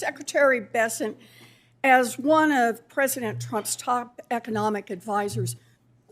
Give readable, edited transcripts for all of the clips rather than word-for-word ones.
Secretary Bessent, as one of President Trump's top economic advisors,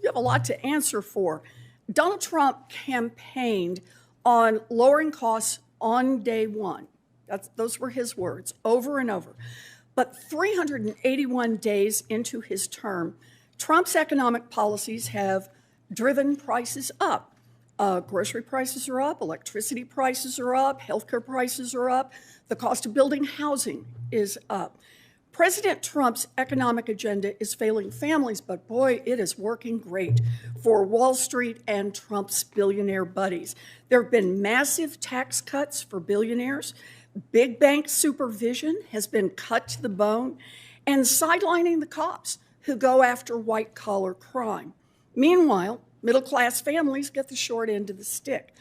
you have a lot to answer for. Donald Trump campaigned on lowering costs on day one. Those were his words, over and over. But 381 days into his term, Trump's economic policies have driven prices up. Grocery prices are up, electricity prices are up, healthcare prices are up, the cost of building housing is up. President Trump's economic agenda is failing families, but boy, it is working great for Wall Street and Trump's billionaire buddies. There have been massive tax cuts for billionaires. Big bank supervision has been cut to the bone, and sidelining the cops who go after white-collar crime. Meanwhile, middle-class families get the short end of the stick.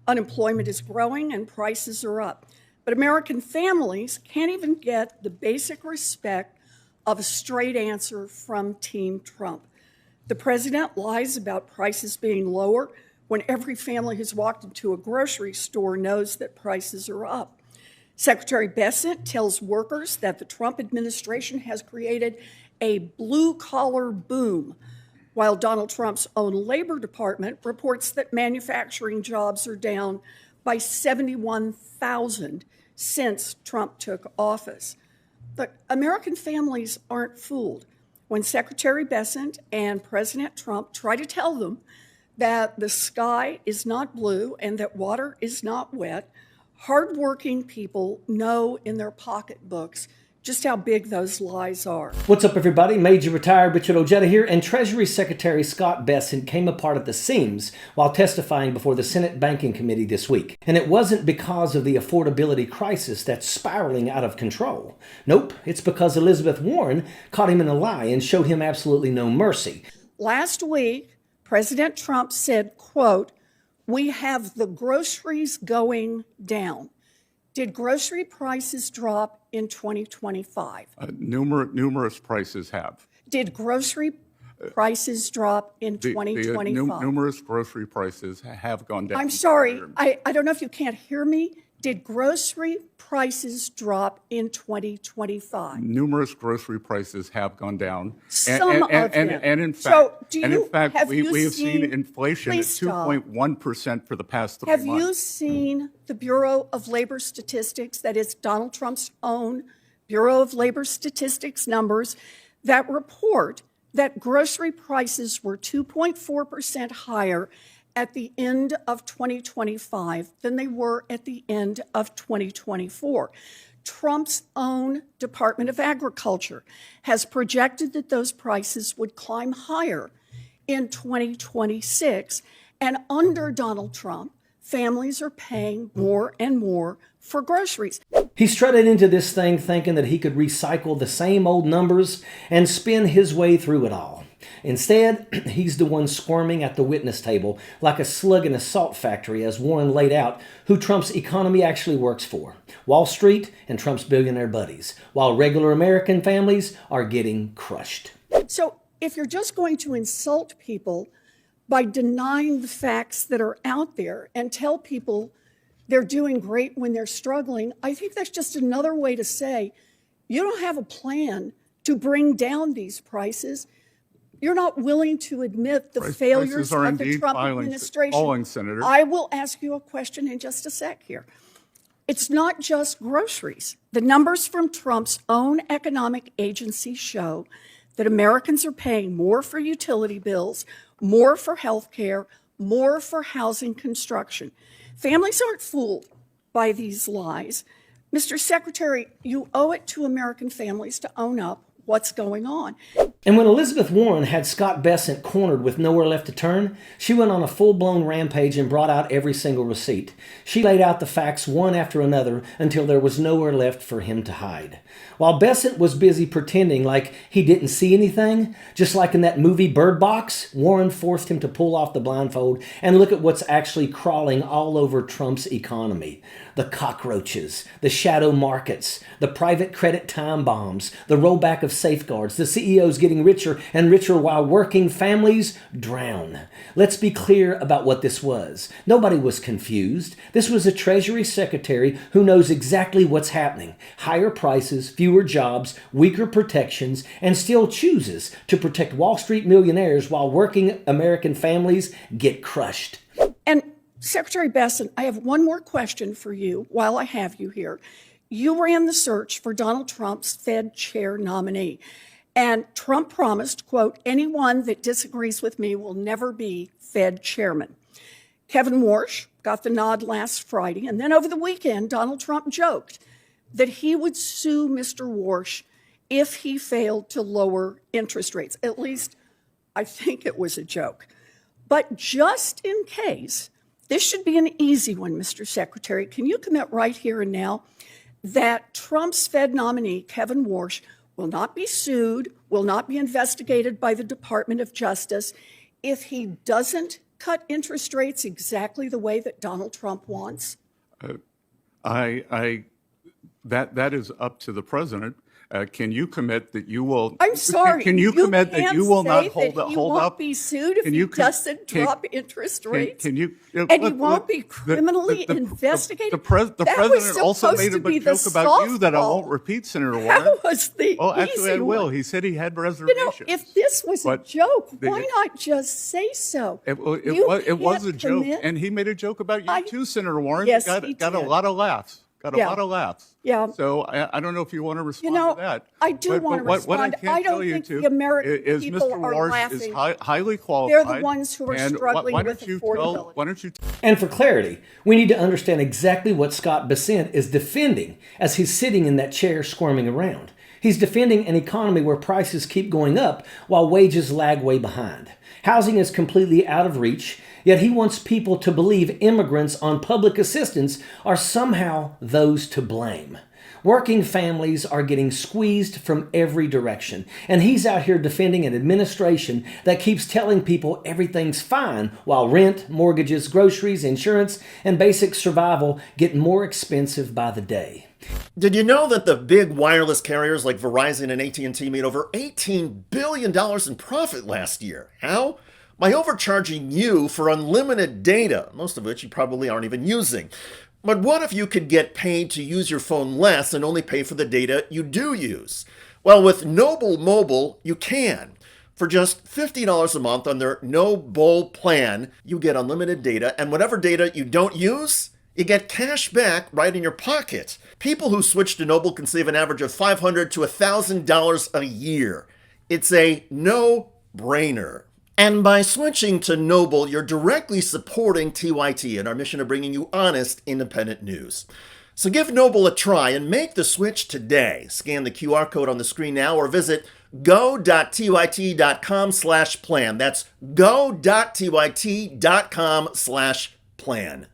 Unemployment is growing and prices are up. But American families can't even get the basic respect of a straight answer from Team Trump. The president lies about prices being lower when every family who's walked into a grocery store knows that prices are up. Secretary Bessent tells workers that the Trump administration has created a blue-collar boom, while Donald Trump's own Labor Department reports that manufacturing jobs are down by 71,000 since Trump took office. But American families aren't fooled. When Secretary Bessent and President Trump try to tell them that the sky is not blue and that water is not wet, hardworking people know in their pocketbooks just how big those lies are. What's up, everybody? Major Retired Richard Ojeda here, and Treasury Secretary Scott Bessent came apart at the seams while testifying before the Senate Banking Committee this week. And it wasn't because of the affordability crisis that's spiraling out of control. Nope, it's because Elizabeth Warren caught him in a lie and showed him absolutely no mercy. Last week, President Trump said, quote, "We have the groceries going down." Did grocery prices drop in 2025? Numerous prices have. Did grocery prices drop in 2025? Numerous grocery prices have gone down. I'm sorry, I don't know if you can't hear me. Did grocery prices drop in 2025? Numerous grocery prices have gone down. Some of them. And in fact, we have seen inflation at 2.1% for the past 3 months. Have you seen the Bureau of Labor Statistics, that is Donald Trump's own Bureau of Labor Statistics numbers, that report that grocery prices were 2.4% higher at the end of 2025 than they were at the end of 2024. Trump's own Department of Agriculture has projected that those prices would climb higher in 2026. And under Donald Trump, families are paying more and more for groceries. He strutted into this thing thinking that he could recycle the same old numbers and spin his way through it all. Instead, he's the one squirming at the witness table like a slug in a salt factory, as Warren laid out who Trump's economy actually works for: Wall Street and Trump's billionaire buddies, while regular American families are getting crushed. So if you're just going to insult people by denying the facts that are out there and tell people they're doing great when they're struggling, I think that's just another way to say you don't have a plan to bring down these prices. You're not willing to admit the failures of the Trump administration. Senator. I will ask you a question in just a sec here. It's not just groceries. The numbers from Trump's own economic agency show that Americans are paying more for utility bills, more for health care, more for housing construction. Families aren't fooled by these lies. Mr. Secretary, you owe it to American families to own up what's going on. And when Elizabeth Warren had Scott Bessent cornered with nowhere left to turn, she went on a full-blown rampage and brought out every single receipt. She laid out the facts one after another until there was nowhere left for him to hide. While Bessent was busy pretending like he didn't see anything, just like in that movie Bird Box, Warren forced him to pull off the blindfold and look at what's actually crawling all over Trump's economy. The cockroaches, the shadow markets, the private credit time bombs, the rollback of safeguards, the CEOs getting getting richer and richer while working families drown. Let's be clear about what this was. Nobody was confused. This was a Treasury Secretary who knows exactly what's happening. Higher prices, fewer jobs, weaker protections, and still chooses to protect Wall Street millionaires while working American families get crushed. And Secretary Bessent, I have one more question for you while I have you here. You ran the search for Donald Trump's Fed chair nominee, and Trump promised, quote, anyone that disagrees with me will never be Fed chairman. Kevin Warsh got the nod last Friday, and then over the weekend, Donald Trump joked that he would sue Mr. Warsh if he failed to lower interest rates. At least, I think it was a joke. But just in case, this should be an easy one, Mr. Secretary. Can you commit right here and now that Trump's Fed nominee, Kevin Warsh, will not be sued, will not be investigated by the Department of Justice if he doesn't cut interest rates exactly the way that Donald Trump wants? That is up to the president. Can you commit that you will? I'm sorry. Can you commit that you will not hold up? He won't be sued if he doesn't drop interest rates. And he won't be criminally investigated. The president also made a joke about you that I won't repeat, Senator Warren. That was the actually, I will. one. He said he had reservations. If this was a joke, why not just say so? It was a joke, and he made a joke about you too, Senator Warren. Yes, got a lot of laughs. Got a lot of laughs. Yeah. So I don't know if you want to respond to that. I do want to respond. What I can tell you the American people Mr. are Warsh laughing. is highly qualified. They're the ones who are struggling with affordability. Why don't you And for clarity, we need to understand exactly what Scott Bessent is defending as he's sitting in that chair squirming around. He's defending an economy where prices keep going up while wages lag way behind. Housing is completely out of reach, yet he wants people to believe immigrants on public assistance are somehow those to blame. Working families are getting squeezed from every direction, and he's out here defending an administration that keeps telling people everything's fine while rent, mortgages, groceries, insurance, and basic survival get more expensive by the day. Did you know that the big wireless carriers like Verizon and AT&T made over $18 billion in profit last year? How? By overcharging you for unlimited data, most of which you probably aren't even using. But what if you could get paid to use your phone less and only pay for the data you do use? Well, with Noble Mobile, you can. For just $50 a month on their No Bull plan, you get unlimited data, and whatever data you don't use, you get cash back right in your pocket. People who switch to Noble can save an average of $500 to $1,000 a year. It's a no-brainer. And by switching to Noble, you're directly supporting TYT and our mission of bringing you honest, independent news. So give Noble a try and make the switch today. Scan the QR code on the screen now or visit go.tyt.com/plan. That's go.tyt.com/plan.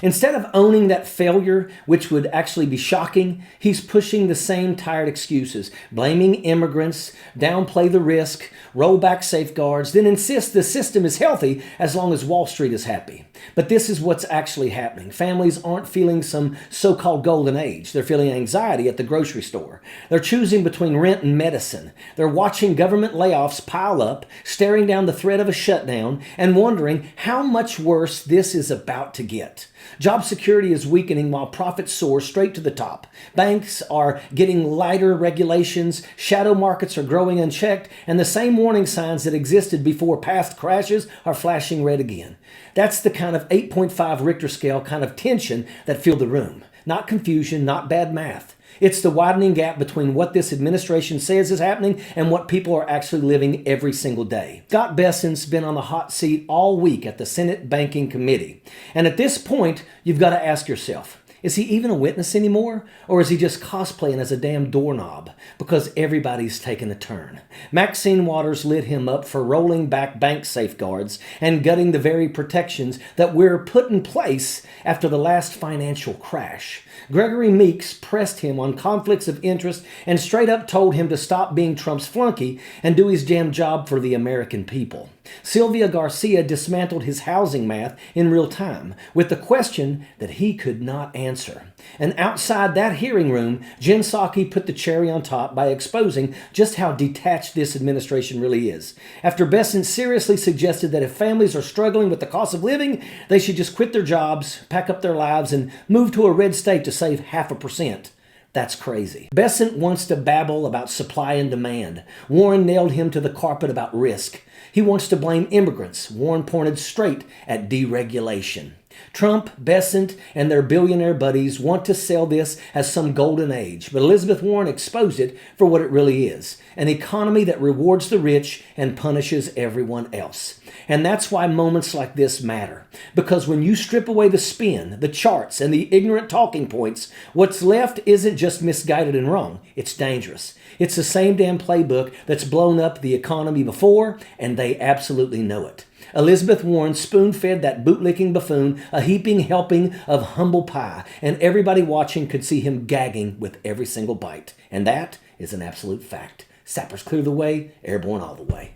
Instead of owning that failure, which would actually be shocking, he's pushing the same tired excuses, blaming immigrants, downplay the risk, roll back safeguards, then insist the system is healthy as long as Wall Street is happy. But this is what's actually happening. Families aren't feeling some so-called golden age. They're feeling anxiety at the grocery store. They're choosing between rent and medicine. They're watching government layoffs pile up, staring down the threat of a shutdown, and wondering how much worse this is about to get. Job security is weakening while profits soar straight to the top. Banks are getting lighter regulations, shadow markets are growing unchecked, and the same warning signs that existed before past crashes are flashing red again. That's the kind of 8.5 Richter scale kind of tension that filled the room. Not confusion, not bad math. It's the widening gap between what this administration says is happening and what people are actually living every single day. Scott Bessent's been on the hot seat all week at the Senate Banking Committee. And at this point, you've got to ask yourself, is he even a witness anymore? Or is he just cosplaying as a damn doorknob? Because everybody's taken a turn. Maxine Waters lit him up for rolling back bank safeguards and gutting the very protections that were put in place after the last financial crash. Gregory Meeks pressed him on conflicts of interest and straight up told him to stop being Trump's flunky and do his damn job for the American people. Sylvia Garcia dismantled his housing math in real time with the question that he could not answer. And outside that hearing room, Jen Psaki put the cherry on top by exposing just how detached this administration really is. After Bessent seriously suggested that if families are struggling with the cost of living, they should just quit their jobs, pack up their lives, and move to a red state to save 0.5%. That's crazy. Bessent wants to babble about supply and demand. Warren nailed him to the carpet about risk. He wants to blame immigrants. Warren pointed straight at deregulation. Trump, Bessent, and their billionaire buddies want to sell this as some golden age, but Elizabeth Warren exposed it for what it really is, an economy that rewards the rich and punishes everyone else. And that's why moments like this matter, because when you strip away the spin, the charts, and the ignorant talking points, what's left isn't just misguided and wrong, it's dangerous. It's the same damn playbook that's blown up the economy before, and they absolutely know it. Elizabeth Warren spoon-fed that bootlicking buffoon a heaping helping of humble pie, and everybody watching could see him gagging with every single bite. And that is an absolute fact. Sappers clear the way, airborne all the way.